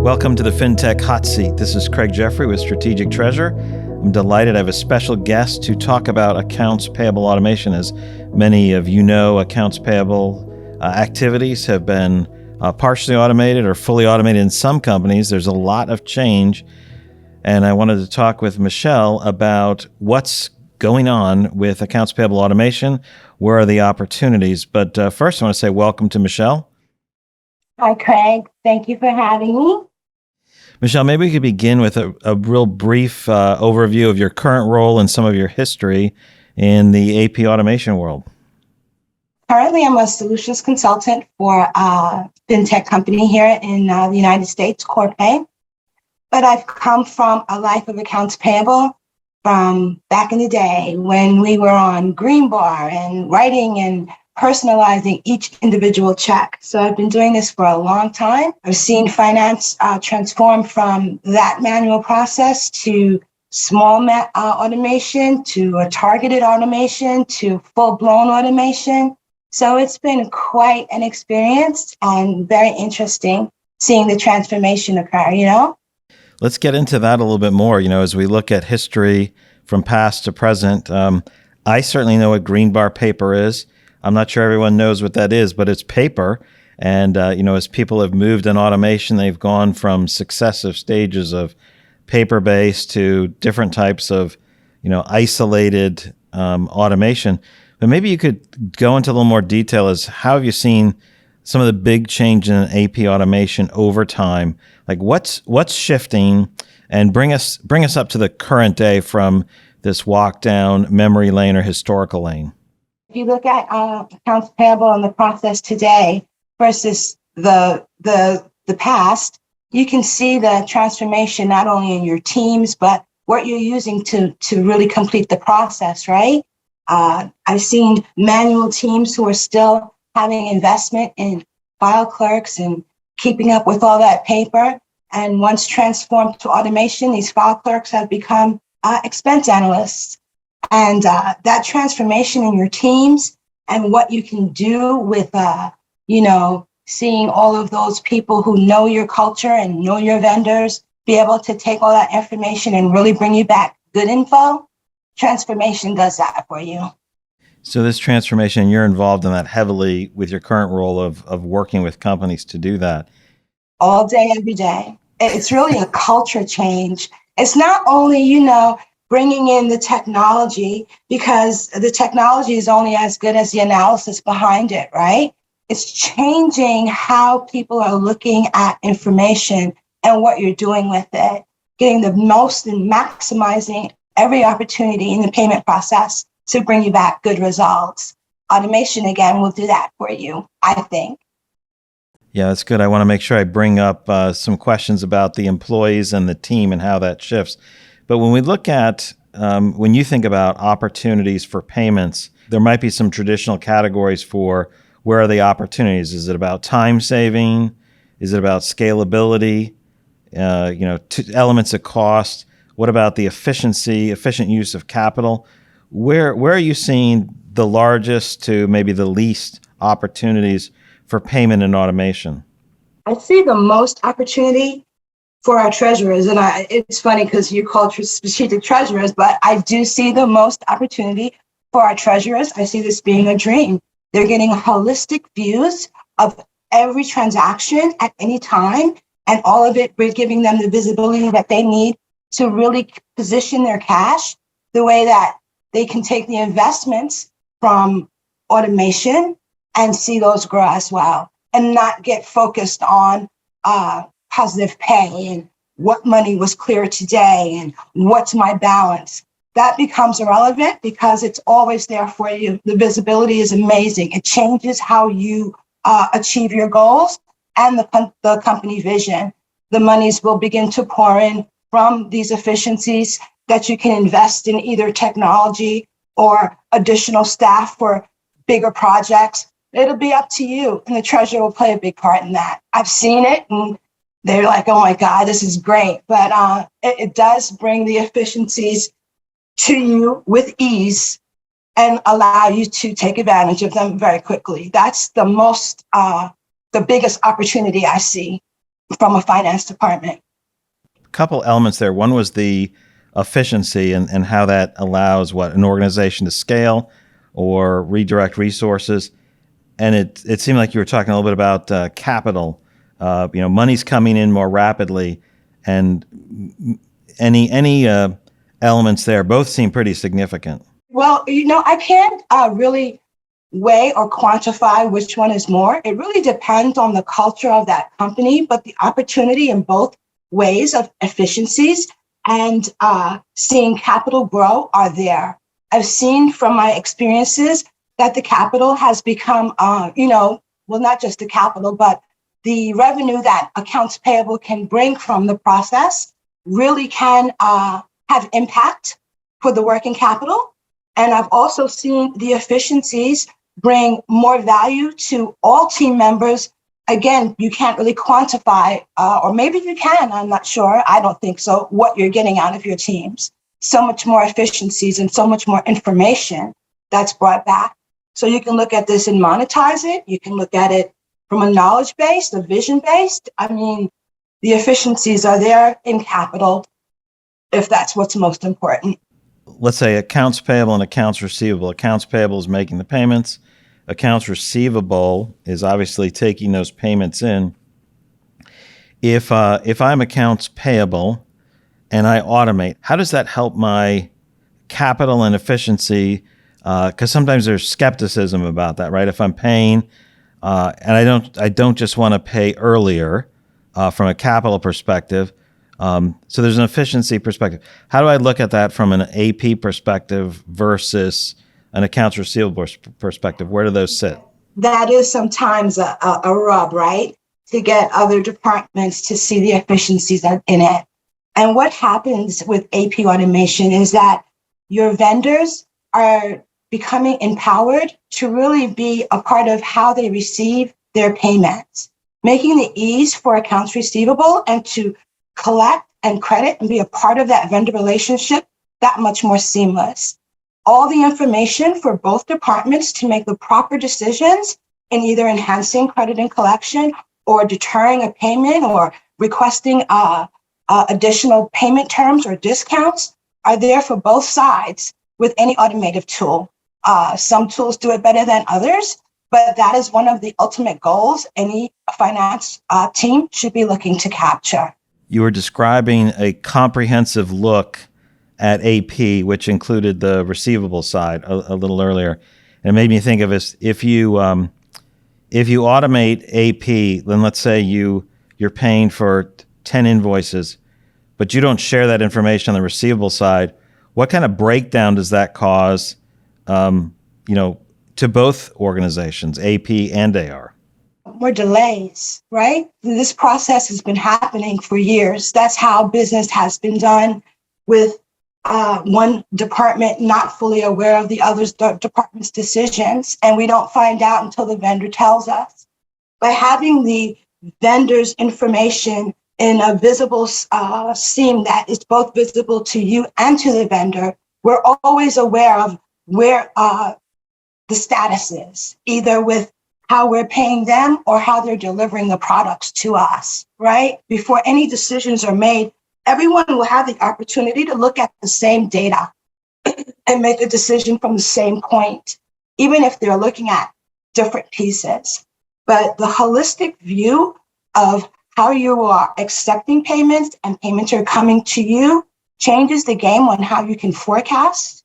Welcome to the Fintech Hotseat. This is Craig Jeffery with Strategic Treasure. I'm delighted I have a special guest to talk about accounts payable automation. As many of you know, accounts payable activities have been partially automated or fully automated in some companies. There's a lot of change, and I wanted to talk with Michelle about what's going on with accounts payable automation. Where are the opportunities? But first, I want to say welcome to Michelle. Hi, Craig. Thank you for having me. Michelle, maybe we could begin with a real brief overview of your current role and some of your history in the AP automation world. Currently, I'm a solutions consultant for a fintech company here in the United States, Corpay. But I've come from a life of accounts payable from back in the day when we were on Greenbar and writing and personalizing each individual check. So I've been doing this for a long time. I've seen finance transform from that manual process to small automation, to a targeted automation, to full-blown automation. So it's been quite an experience and very interesting seeing the transformation occur, Let's get into that a little bit more. As we look at history from past to present, I certainly know what Greenbar paper is. I'm not sure everyone knows what that is, but it's paper. And, as people have moved in automation, they've gone from successive stages of paper-based to different types of, isolated automation. But maybe you could go into a little more detail as how have you seen some of the big change in AP automation over time? Like what's shifting, and bring us up to the current day from this walk down memory lane or historical lane. If you look at accounts payable and the process today versus the past, you can see the transformation not only in your teams, but what you're using to really complete the process, right? I've seen manual teams who are still having investment in file clerks and keeping up with all that paper. And once transformed to automation, these file clerks have become expense analysts. And that transformation in your teams and what you can do with, seeing all of those people who know your culture and know your vendors, be able to take all that information and really bring you back good info, transformation does that for you. So this transformation, you're involved in that heavily with your current role of working with companies to do that. All day, every day. It's really a culture change. It's not only, bringing in the technology, because the technology is only as good as the analysis behind it, right? It's changing how people are looking at information and what you're doing with it, getting the most and maximizing every opportunity in the payment process to bring you back good results. Automation, again, will do that for you, I think. Yeah, that's good. I want to make sure I bring up some questions about the employees and the team and how that shifts. But when we look at, when you think about opportunities for payments, there might be some traditional categories for where are the opportunities. Is it about time saving? Is it about scalability? Elements of cost? What about the efficient use of capital? Where are you seeing the largest to maybe the least opportunities for payment and automation? I see the most opportunity for our treasurers. And it's funny because you call strategic treasurers, but I do see the most opportunity for our treasurers. I see this being a dream. They're getting holistic views of every transaction at any time, and all of it, we're giving them the visibility that they need to really position their cash the way that they can take the investments from automation and see those grow as well, and not get focused on positive pay and what money was clear today and what's my balance. That becomes irrelevant because it's always there for you. The visibility is amazing. It changes how you achieve your goals and the company vision. The monies will begin to pour in from these efficiencies that you can invest in either technology or additional staff for bigger projects. It'll be up to you, and the treasurer will play a big part in that. I've seen it, and they're like, oh my God, this is great. But it does bring the efficiencies to you with ease and allow you to take advantage of them very quickly. That's the biggest opportunity I see from a finance department. Couple elements there. One was the efficiency and how that allows an organization to scale or redirect resources. And it seemed like you were talking a little bit about capital. Money's coming in more rapidly, and any elements there both seem pretty significant. Well, I can't really weigh or quantify which one is more. It really depends on the culture of that company, but the opportunity in both ways of efficiencies and seeing capital grow are there. I've seen from my experiences that the capital has become, not just the capital, but the revenue that accounts payable can bring from the process really can have impact for the working capital. And I've also seen the efficiencies bring more value to all team members. Again, you can't really quantify, or maybe you can, I'm not sure. I don't think so, what you're getting out of your teams. So much more efficiencies and so much more information that's brought back. So you can look at this and monetize it. You can look at it from a knowledge-based, a vision-based. I mean, the efficiencies are there in capital, if that's what's most important. Let's say accounts payable and accounts receivable. Accounts payable is making the payments. Accounts receivable is obviously taking those payments in. If I'm accounts payable and I automate, how does that help my capital and efficiency? Because sometimes there's skepticism about that, right? If I'm paying, and I don't just want to pay earlier from a capital perspective. So there's an efficiency perspective. How do I look at that from an AP perspective versus an accounts receivable perspective? Where do those sit? That is sometimes a rub, right? To get other departments to see the efficiencies in it. And what happens with AP automation is that your vendors are becoming empowered to really be a part of how they receive their payments, making the ease for accounts receivable and to collect and credit and be a part of that vendor relationship that much more seamless. All the information for both departments to make the proper decisions in either enhancing credit and collection or deterring a payment or requesting additional payment terms or discounts are there for both sides with any automated tool. Some tools do it better than others, but that is one of the ultimate goals any finance team should be looking to capture. You were describing a comprehensive look at AP, which included the receivable side a little earlier. And it made me think of this: if you automate AP, then let's say you're paying for 10 invoices, but you don't share that information on the receivable side. What kind of breakdown does that cause, to both organizations, AP and AR? More delays, right? This process has been happening for years. That's how business has been done, with one department not fully aware of the other department's decisions, and we don't find out until the vendor tells us. By having the vendor's information in a visible seam that is both visible to you and to the vendor, we're always aware of where the status is, either with how we're paying them or how they're delivering the products to us, right? Before any decisions are made, everyone will have the opportunity to look at the same data and make a decision from the same point, even if they're looking at different pieces. But the holistic view of how you are accepting payments and payments are coming to you changes the game on how you can forecast.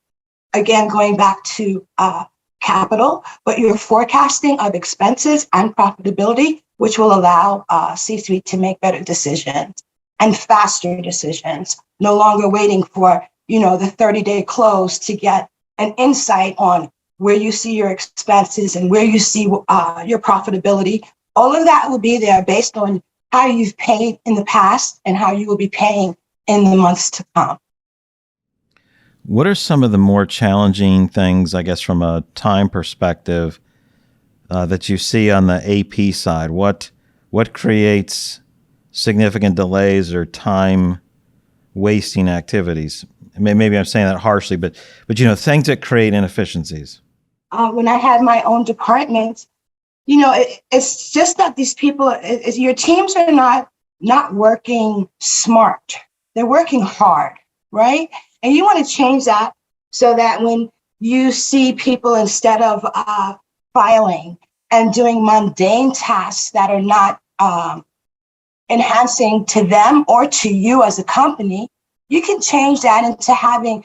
Again, going back to capital, but your forecasting of expenses and profitability, which will allow C-suite to make better decisions and faster decisions, no longer waiting for, the 30-day close to get an insight on where you see your expenses and where you see your profitability. All of that will be there based on how you've paid in the past and how you will be paying in the months to come. What are some of the more challenging things, I guess, from a time perspective that you see on the AP side? What creates significant delays or time wasting activities? Maybe I'm saying that harshly, but things that create inefficiencies. When I had my own department, it's just that these people, your teams are not not working smart. They're working hard, right? And you want to change that so that when you see people, instead of filing and doing mundane tasks that are not enhancing to them or to you as a company, you can change that into having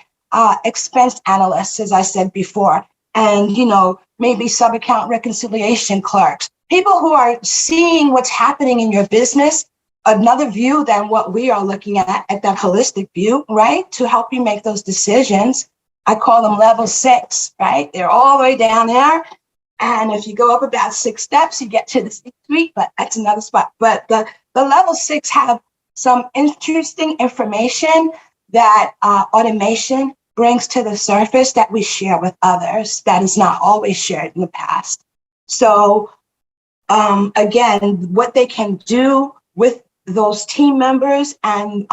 expense analysts, as I said before, and maybe sub-account reconciliation clerks, people who are seeing what's happening in your business, another view than what we are looking at that holistic view, right? To help you make those decisions. I call them level 6, right? They're all the way down there. And if you go up about 6 steps, you get to the C-suite, but that's another spot. But the level 6 have some interesting information that automation brings to the surface that we share with others that is not always shared in the past. So again, what they can do with those team members and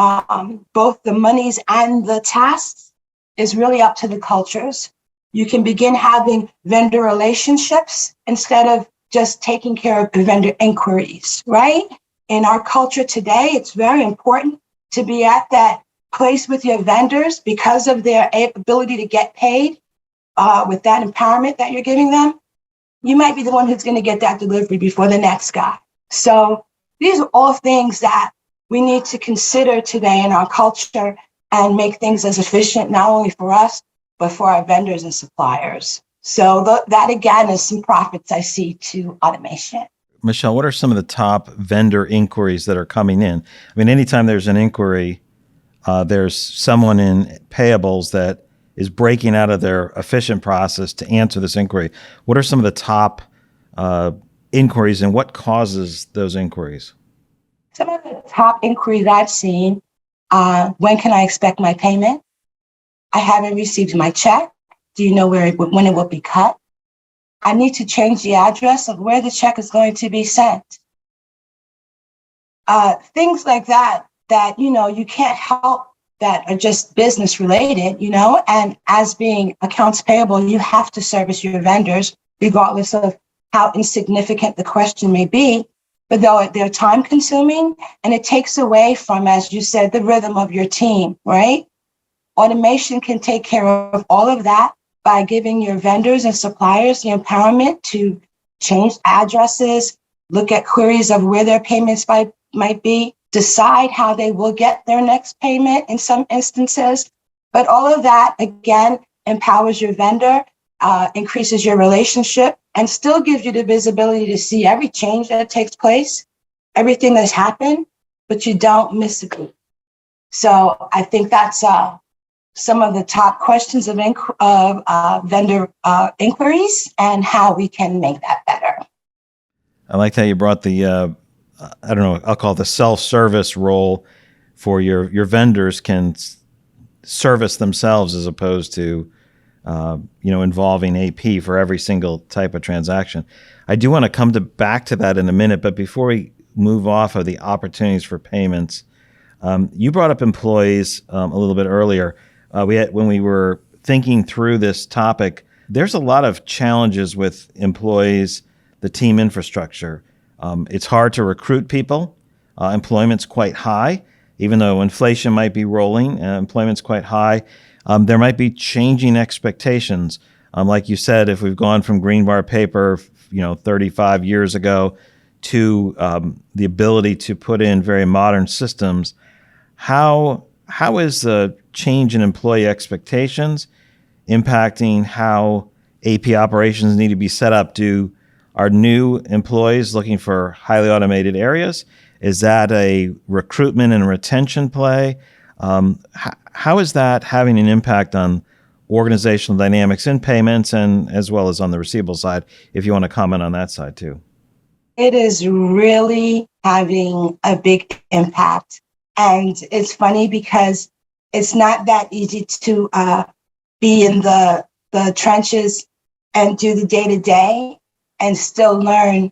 both the monies and the tasks is really up to the cultures. You can begin having vendor relationships instead of just taking care of the vendor inquiries, right? In our culture today, it's very important to be at that place with your vendors because of their ability to get paid with that empowerment that you're giving them. You might be the one who's going to get that delivery before the next guy. So these are all things that we need to consider today in our culture and make things as efficient, not only for us, but for our vendors and suppliers. So that again is some profits I see to automation. Michelle, what are some of the top vendor inquiries that are coming in? I mean, anytime there's an inquiry, there's someone in payables that is breaking out of their efficient process to answer this inquiry. What are some of the top inquiries and what causes those inquiries? Some of the top inquiries I've seen, when can I expect my payment? I haven't received my check. Do you know when it will be cut? I need to change the address of where the check is going to be sent. Things like that, you can't help, that are just business related, and as being accounts payable, you have to service your vendors, regardless of how insignificant the question may be. But though they're time consuming and it takes away from, as you said, the rhythm of your team, right? Automation can take care of all of that by giving your vendors and suppliers the empowerment to change addresses, look at queries of where their payments might be, decide how they will get their next payment in some instances. But all of that, again, empowers your vendor, increases your relationship, and still gives you the visibility to see every change that takes place, everything that's happened, but you don't miss a beat. So I think that's some of the top questions of vendor inquiries and how we can make that better. I like how you brought the, I don't know, I'll call it the self-service role for your vendors can service themselves as opposed to, involving AP for every single type of transaction. I do want to come back to that in a minute, but before we move off of the opportunities for payments, you brought up employees a little bit earlier. When we were thinking through this topic, there's a lot of challenges with employees, the team infrastructure. It's hard to recruit people. Employment's quite high, even though inflation might be rolling. Employment's quite high. There might be changing expectations. Like you said, if we've gone from green bar paper, 35 years ago, to the ability to put in very modern systems, how is the change in employee expectations impacting how AP operations need to be set up? Are new employees looking for highly automated areas? Is that a recruitment and retention play? How is that having an impact on organizational dynamics in payments and as well as on the receivable side, if you want to comment on that side too? It is really having a big impact. And it's funny because it's not that easy to be in the trenches and do the day-to-day and still learn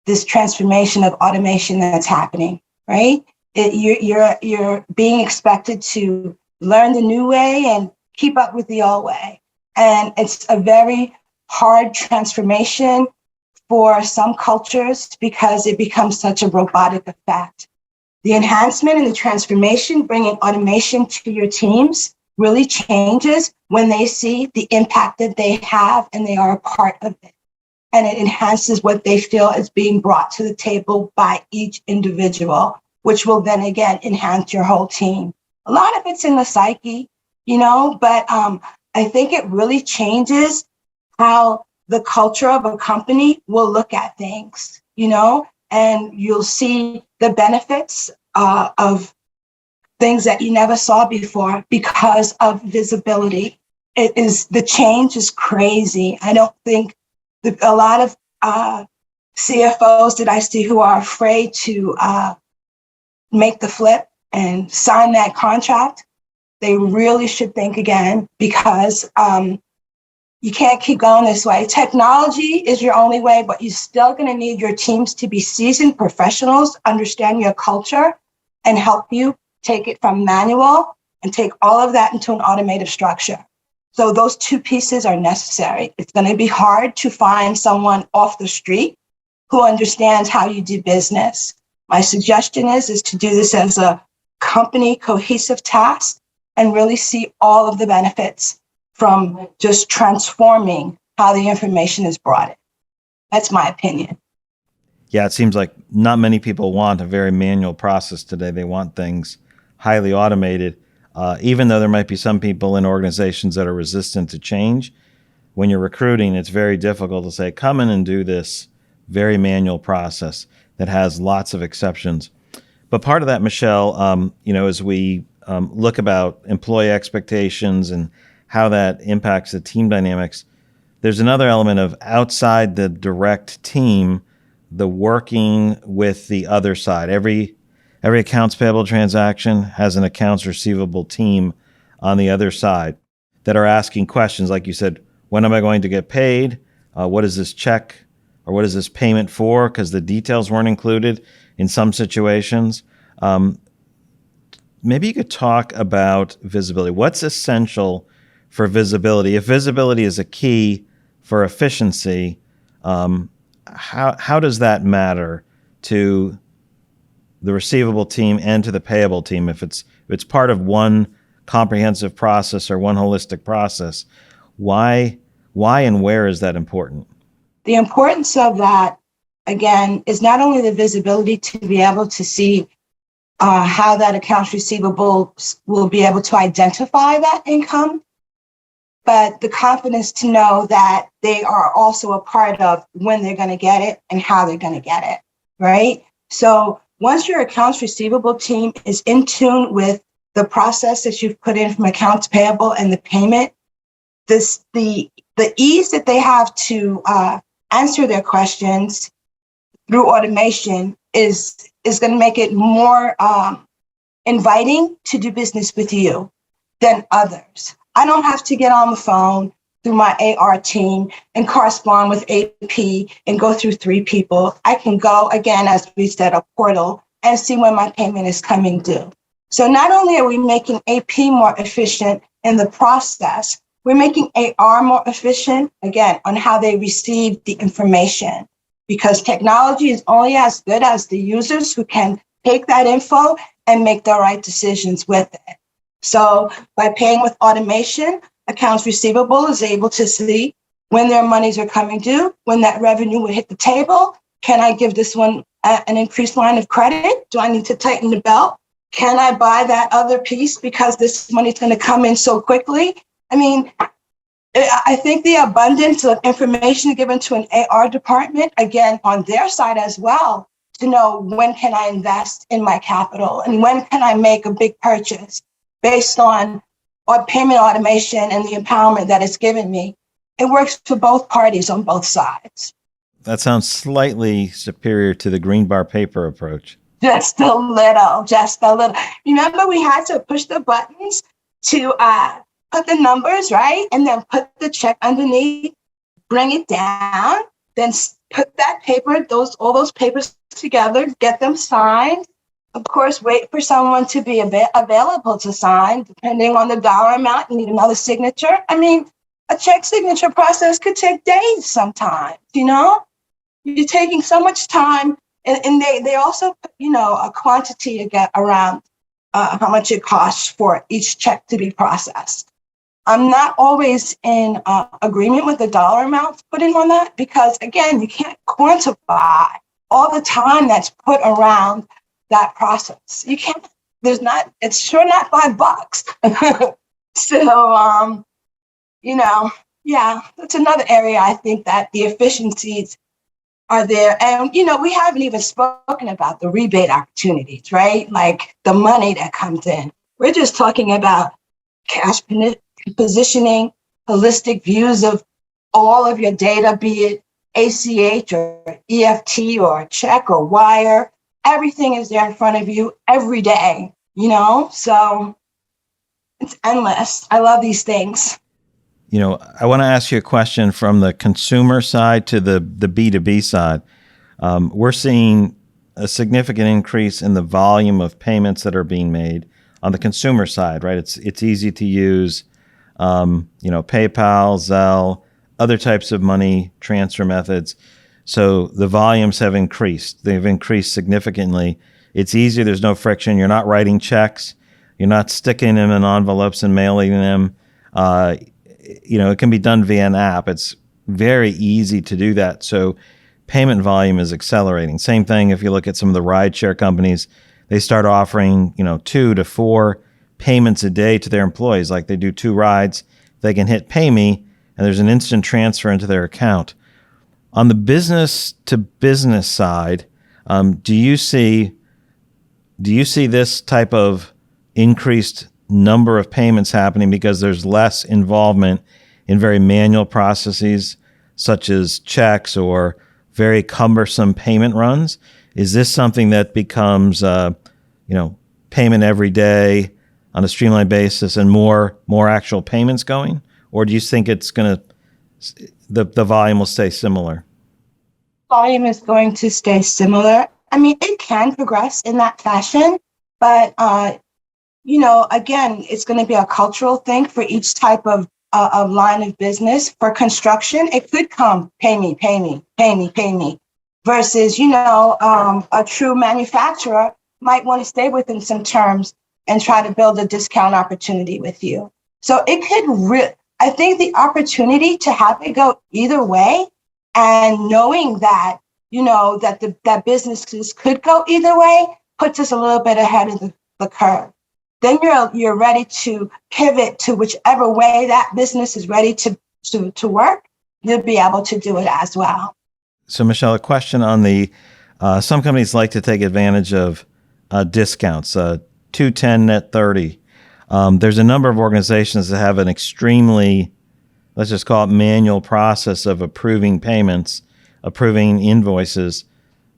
this transformation of automation that's happening, right? You're being expected to learn the new way and keep up with the old way. And it's a very hard transformation for some cultures because it becomes such a robotic effect. the enhancement and the transformation, bringing automation to your teams really changes when they see the impact that they have and they are a part of it. And it enhances what they feel is being brought to the table by each individual, which will then again enhance your whole team. A lot of it's in the psyche, but I think it really changes how the culture of a company will look at things, and you'll see the benefits of things that you never saw before because of visibility. The change is crazy. I don't think a lot of CFOs that I see who are afraid to make the flip and sign that contract, they really should think again, because you can't keep going this way. Technology is your only way, but you're still going to need your teams to be seasoned professionals, understand your culture, and help you take it from manual and take all of that into an automated structure. So those two pieces are necessary. It's going to be hard to find someone off the street who understands how you do business. My suggestion is to do this as a company cohesive task and really see all of the benefits from just transforming how the information is brought in. That's my opinion. Yeah, it seems like not many people want a very manual process today. They want things highly automated, even though there might be some people in organizations that are resistant to change. When you're recruiting, it's very difficult to say, come in and do this very manual process that has lots of exceptions. But part of that, Michelle, as we look about employee expectations and how that impacts the team dynamics, there's another element of outside the direct team, the working with the other side. Every accounts payable transaction has an accounts receivable team on the other side that are asking questions. Like you said, when am I going to get paid? What is this check or what is this payment for? Because the details weren't included in some situations. Maybe you could talk about visibility. What's essential for visibility? If visibility is a key for efficiency, how does that matter to the receivable team and to the payable team? If it's part of one comprehensive process or one holistic process, why and where is that important? The importance of that, again, is not only the visibility to be able to see how that accounts receivable will be able to identify that income, but the confidence to know that they are also a part of when they're going to get it and how they're going to get it, right? So once your accounts receivable team is in tune with the process that you've put in from accounts payable and the payment, the ease that they have to answer their questions through automation is going to make it more inviting to do business with you than others. I don't have to get on the phone through my AR team and correspond with AP and go through 3 people. I can go, again, as we said, a portal and see when my payment is coming due. So not only are we making AP more efficient in the process, we're making AR more efficient, again, on how they receive the information, because technology is only as good as the users who can take that info and make the right decisions with it. So by paying with automation, accounts receivable is able to see when their monies are coming due, when that revenue will hit the table. Can I give this one an increased line of credit? Do I need to tighten the belt? Can I buy that other piece because this money is going to come in so quickly? I mean, I think the abundance of information given to an AR department, again, on their side as well, to know when can I invest in my capital and when can I make a big purchase based on payment automation and the empowerment that it's given me. It works for both parties on both sides. That sounds slightly superior to the green bar paper approach. Just a little. Remember, we had to push the buttons to put the numbers, right? And then put the check underneath, bring it down, then put that paper, all those papers together, get them signed. Of course, wait for someone to be available to sign. Depending on the dollar amount, you need another signature. I mean, a check signature process could take days sometimes, You're taking so much time And they also put, a quantity to get around how much it costs for each check to be processed. I'm not always in agreement with the dollar amounts put in on that because, again, you can't quantify all the time that's put around that process. You can't. It's sure not $5. So, yeah, that's another area I think that the efficiencies are there. And, we haven't even spoken about the rebate opportunities, right? Like the money that comes in. We're just talking about cash positioning, holistic views of all of your data, be it ACH or EFT or check or wire. Everything is there in front of you every day, So it's endless. I love these things. I want to ask you a question from the consumer side to the B2B side. We're seeing a significant increase in the volume of payments that are being made on the consumer side, right? It's easy to use, PayPal, Zelle, other types of money transfer methods. So the volumes have increased. They've increased significantly. It's easier. There's no friction. You're not writing checks. You're not sticking them in envelopes and mailing them. It can be done via an app. It's very easy to do that. So payment volume is accelerating. Same thing if you look at some of the rideshare companies, they start offering, 2 to 4 payments a day to their employees. Like they do 2 rides, they can hit pay me, and there's an instant transfer into their account. On the business to business side, do you see this type of increased number of payments happening because there's less involvement in very manual processes such as checks or very cumbersome payment runs? Is this something that becomes payment every day on a streamlined basis and more actual payments going? Or do you think it's going to the volume will stay similar? Volume is going to stay similar. I mean, it can progress in that fashion, but again, it's going to be a cultural thing for each type of line of business. For construction, it could come pay me, pay me, pay me, pay me, versus a true manufacturer might want to stay within some terms and try to build a discount opportunity with you. So it could I think the opportunity to have it go either way, and knowing that that businesses could go either way puts us a little bit ahead of the curve. Then you're ready to pivot to whichever way that business is ready to work. You'll be able to do it as well. So, Michelle, a question on the some companies like to take advantage of discounts, 210 net 30. There's a number of organizations that have an extremely, let's just call it manual process of approving payments, approving invoices,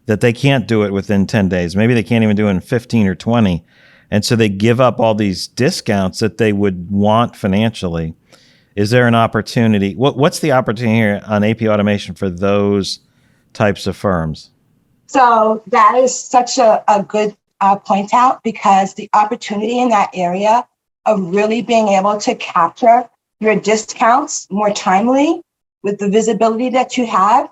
that they can't do it within 10 days. Maybe they can't even do it in 15 or 20. And so they give up all these discounts that they would want financially. Is there an opportunity? What's the opportunity here on AP automation for those types of firms? So that is such a good point out, because the opportunity in that area of really being able to capture your discounts more timely with the visibility that you have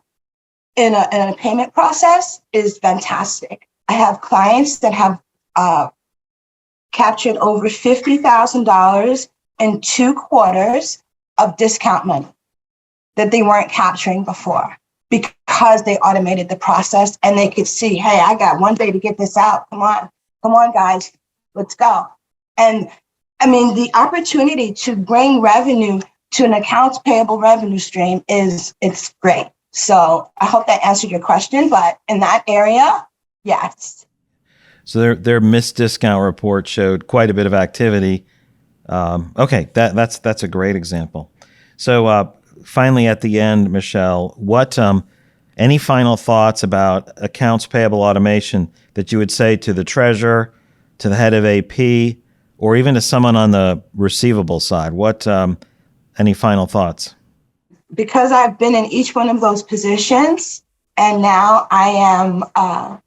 in a payment process is fantastic. I have clients that have captured over $50,000 in 2 quarters of discount money that they weren't capturing before, because they automated the process and they could see, hey, I got 1 day to get this out. Come on, guys, let's go. And I mean, the opportunity to bring revenue to an accounts payable revenue stream it's great. So I hope that answered your question, but in that area, yes. So their missed discount report showed quite a bit of activity. Okay, that's a great example. So finally, at the end, Michelle, what any final thoughts about accounts payable automation that you would say to the treasurer, to the head of AP, or even to someone on the receivable side? What any final thoughts? Because I've been in each one of those positions, and now I am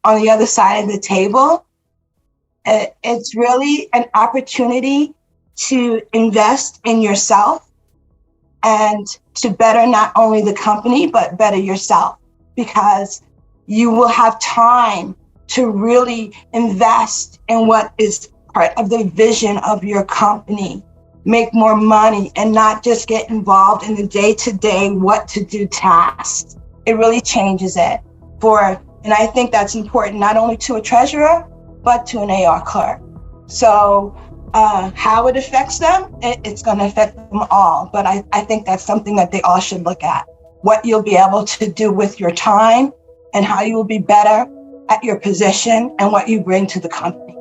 on the other side of the table. It's really an opportunity to invest in yourself and to better not only the company, but better yourself. Because You will have time to really invest in what is part of the vision of your company, make more money, and not just get involved in the day-to-day what to do tasks. It really changes it and I think that's important not only to a treasurer, but to an AR clerk. So how it affects them, it's going to affect them all. But I think that's something that they all should look at. What you'll be able to do with your time and how you will be better at your position and what you bring to the company.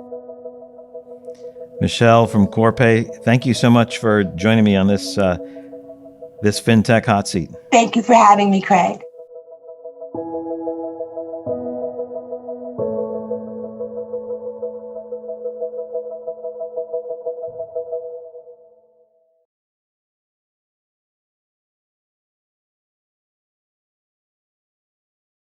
Michelle from Corpay, thank you so much for joining me on this Fintech Hot Seat. Thank you for having me, Craig.